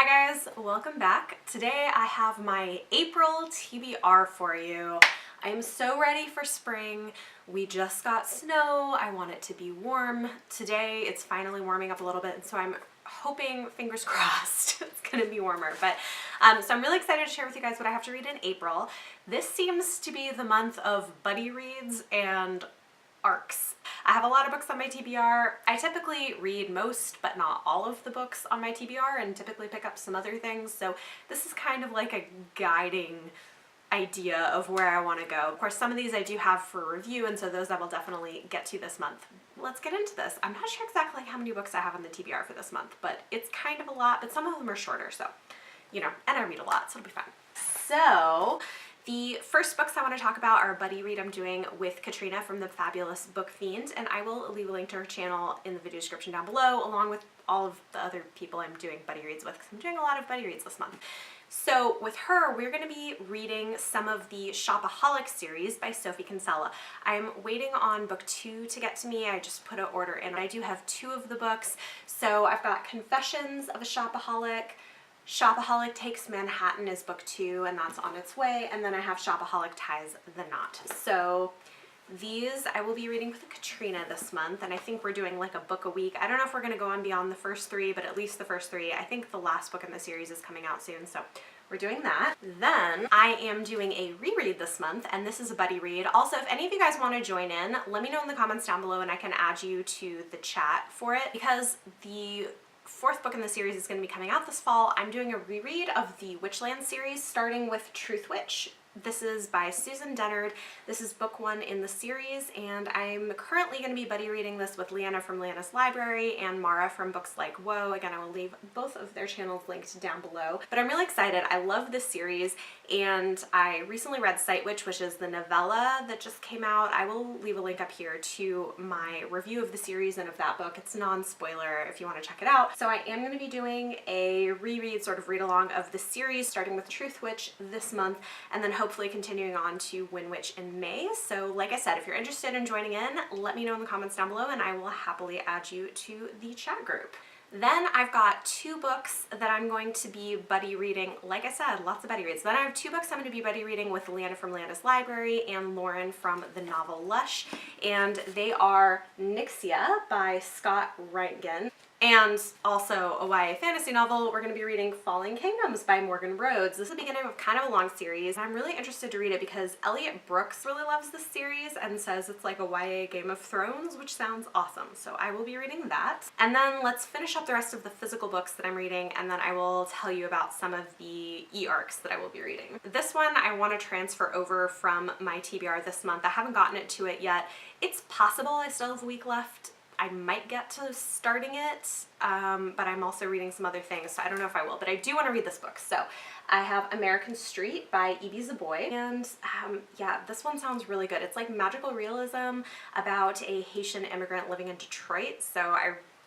Hi guys, welcome back. Today I have my April TBR for you. I am so ready for spring. We just got snow. I want it to be warm. Today it's finally warming up a little bit, and so I'm hoping, fingers crossed, it's gonna be warmer. But so I'm really excited to share with you guys what I have to read in April. This seems to be the month of buddy reads and arcs. I have a lot of books on my TBR. I typically read most, but not all of the books on my TBR, and typically pick up some other things. So this is kind of like a guiding idea of where I want to go. Of course, some of these I do have for review, and so those I will definitely get to this month. Let's get into this. I'm not sure exactly how many books I have on the TBR for this month, but it's kind of a lot, but some of them are shorter, so, you know, and I read a lot, so it'll be fun. So, the first books I want to talk about are a buddy read I'm doing with Katrina from the fabulous Book Fiend, and I will leave a link to her channel in the video description down below, along with all of the other people I'm doing buddy reads with, because I'm doing a lot of buddy reads this month. So with her, we're going to be reading some of the Shopaholic series by Sophie Kinsella. I'm waiting on book 2 to get to me. I just put an order in. I do have 2 of the books. So I've got Confessions of a Shopaholic, Shopaholic Takes Manhattan is book 2, and that's on its way. And then I have Shopaholic Ties the Knot. So these I will be reading with Katrina this month, and I think we're doing like a book a week. I don't know if we're going to go on beyond the first 3, but at least the first 3. I think the last book in the series is coming out soon, so we're doing that. Then I am doing a reread this month, and this is a buddy read. Also, if any of you guys want to join in, let me know in the comments down below and I can add you to the chat for it, because the 4th book in the series is going to be coming out this fall. I'm doing a reread of the Witchlands series, starting with Truthwitch. This is by Susan Dennard. This is book 1 in the series, and I'm currently going to be buddy reading this with Leanna from Leanna's Library and Mara from Books Like Whoa. Again, I will leave both of their channels linked down below. But I'm really excited. I love this series, and I recently read Sightwitch, which is the novella that just came out. I will leave a link up here to my review of the series and of that book. It's non-spoiler if you want to check it out. So I am going to be doing a reread, sort of read-along of the series, starting with Truthwitch this month, and then hopefully continuing on to Witchlands in May. So like I said, if you're interested in joining in, let me know in the comments down below and I will happily add you to the chat group. Then I've got 2 books that I'm going to be buddy reading. Like I said, lots of buddy reads. Then I have 2 books I'm going to be buddy reading with Leanna from Leanna's Library and Lauren from the novel Lush, and they are Nixia by Scott Reitgen, and also a YA fantasy novel. We're going to be reading Falling Kingdoms by Morgan Rhodes. This is the beginning of kind of a long series. I'm really interested to read it because Elliot Brooks really loves this series and says it's like a YA Game of Thrones, which sounds awesome. So I will be reading that. And then let's finish up the rest of the physical books that I'm reading, and then I will tell you about some of the e-arcs that I will be reading. This one I want to transfer over from my TBR this month. I haven't gotten to it yet. It's possible I still have a week left. I might get to starting it, but I'm also reading some other things, so I don't know if I will, but I do want to read this book. So I have American Street by E.B. Zaboy, and yeah, this one sounds really good. It's like magical realism about a Haitian immigrant living in Detroit, so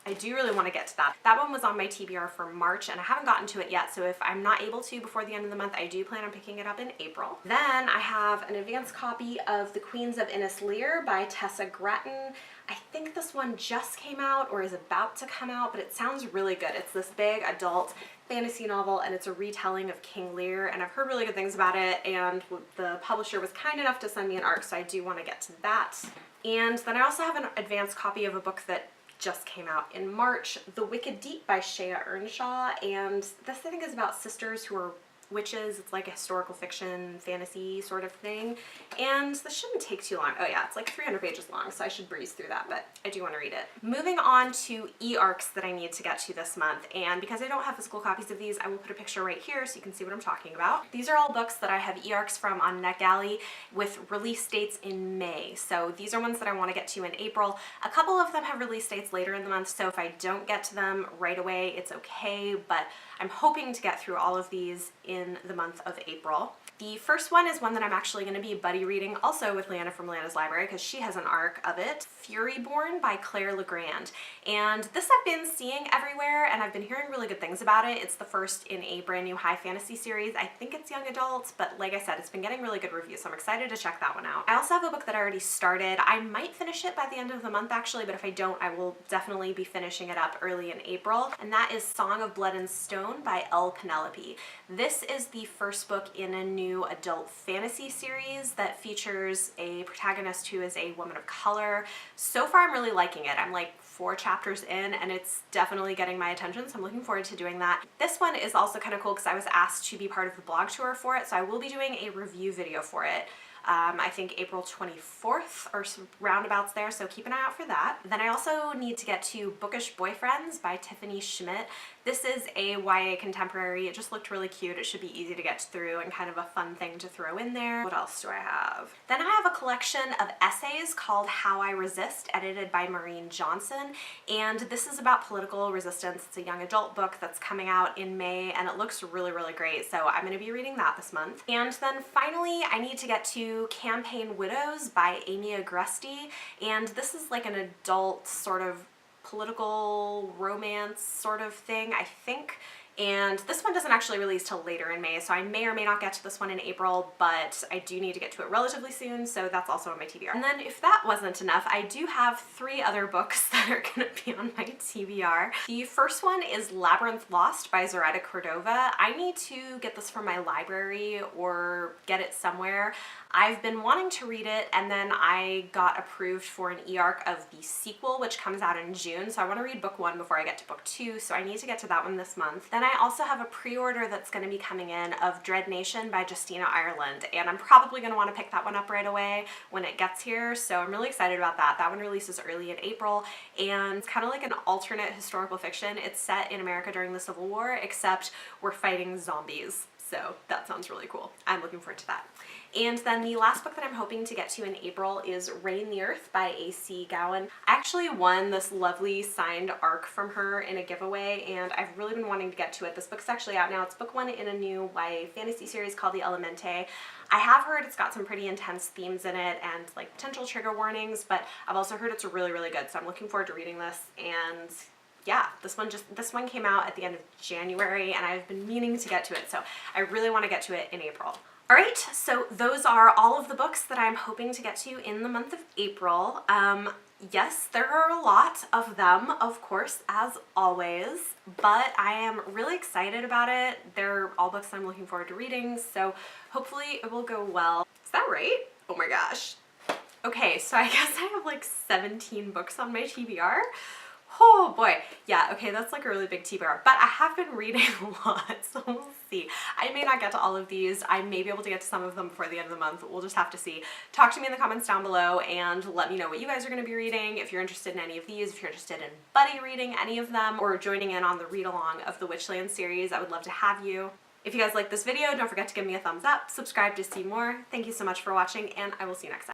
I do really want to get to that. That one was on my TBR for March, and I haven't gotten to it yet, so if I'm not able to before the end of the month, I do plan on picking it up in April. Then I have an advanced copy of The Queens of Innis Lear by Tessa Gratton. I think this one just came out or is about to come out, but it sounds really good. It's this big adult fantasy novel, and it's a retelling of King Lear, and I've heard really good things about it, and the publisher was kind enough to send me an ARC, so I do want to get to that. And then I also have an advanced copy of a book that just came out in March, The Wicked Deep by Shia Earnshaw, and this I think is about sisters who are witches. It's like a historical fiction, fantasy sort of thing, and this shouldn't take too long. Oh yeah, it's like 300 pages long, so I should breeze through that, but I do want to read it. Moving on to e-arcs that I need to get to this month, and because I don't have physical copies of these, I will put a picture right here so you can see what I'm talking about. These are all books that I have e-arcs from on NetGalley with release dates in May, so these are ones that I want to get to in April. A couple of them have release dates later in the month, so if I don't get to them right away, it's okay, but I'm hoping to get through all of these in in the month of April. The first one is one that I'm actually going to be buddy reading also with Leanna from Leanna's Library because she has an arc of it. Furyborn by Claire Legrand. And this I've been seeing everywhere and I've been hearing really good things about it. It's the first in a brand new high fantasy series. I think it's young adults, but like I said, it's been getting really good reviews, so I'm excited to check that one out. I also have a book that I already started. I might finish it by the end of the month actually, but if I don't, I will definitely be finishing it up early in April. And that is Song of Blood and Stone by L. Penelope. This is the first book in a new adult fantasy series that features a protagonist who is a woman of color. So far I'm really liking it. I'm like 4 chapters in and it's definitely getting my attention, so I'm looking forward to doing that. This one is also kind of cool because I was asked to be part of the blog tour for it, so I will be doing a review video for it. I think April 24th or some roundabouts there, so keep an eye out for that. Then I also need to get to Bookish Boyfriends by Tiffany Schmidt. This is a YA contemporary. It just looked really cute. It should be easy to get through and kind of a fun thing to throw in there. What else do I have? Then I have a collection of essays called How I Resist, edited by Maureen Johnson. And this is about political resistance. It's a young adult book that's coming out in May and it looks really, really great. So I'm going to be reading that this month. And then finally, I need to get to Campaign Widows by Amy Agresti. And this is like an adult sort of political romance sort of thing, I think. And this one doesn't actually release till later in May, so I may or may not get to this one in April, but I do need to get to it relatively soon, so that's also on my TBR. And then if that wasn't enough, I do have 3 other books that are going to be on my TBR. The first one is Labyrinth Lost by Zoraida Cordova. I need to get this from my library or get it somewhere. I've been wanting to read it, and then I got approved for an e-arc of the sequel, which comes out in June, so I want to read book 1 before I get to book 2, so I need to get to that one this month. Then I also have a pre-order that's going to be coming in of Dread Nation by Justina Ireland, and I'm probably going to want to pick that one up right away when it gets here, so I'm really excited about that. That one releases early in April, and it's kind of like an alternate historical fiction. It's set in America during the Civil War, except we're fighting zombies. So that sounds really cool. I'm looking forward to that. And then the last book that I'm hoping to get to in April is Reign the Earth by A.C. Gowan. I actually won this lovely signed arc from her in a giveaway, and I've really been wanting to get to it. This book's actually out now. It's book 1 in a new YA fantasy series called The Elemente. I have heard it's got some pretty intense themes in it and like potential trigger warnings, but I've also heard it's really, really good. So I'm looking forward to reading this. And yeah, this one came out at the end of January and I've been meaning to get to it, so I really want to get to it in April. Alright, so those are all of the books that I'm hoping to get to in the month of April. Yes, there are a lot of them, of course, as always, but I am really excited about it. They're all books I'm looking forward to reading, so hopefully it will go well. Is that right? Oh my gosh. Okay, so I guess I have like 17 books on my TBR. Oh boy, yeah, okay, that's like a really big TBR, but I have been reading a lot, so we'll see. I may not get to all of these. I may be able to get to some of them before the end of the month. We'll just have to see. Talk to me in the comments down below and let me know what you guys are going to be reading, if you're interested in any of these, if you're interested in buddy reading any of them, or joining in on the read-along of the Witchlands series. I would love to have you. If you guys like this video, don't forget to give me a thumbs up, subscribe to see more. Thank you so much for watching, and I will see you next time.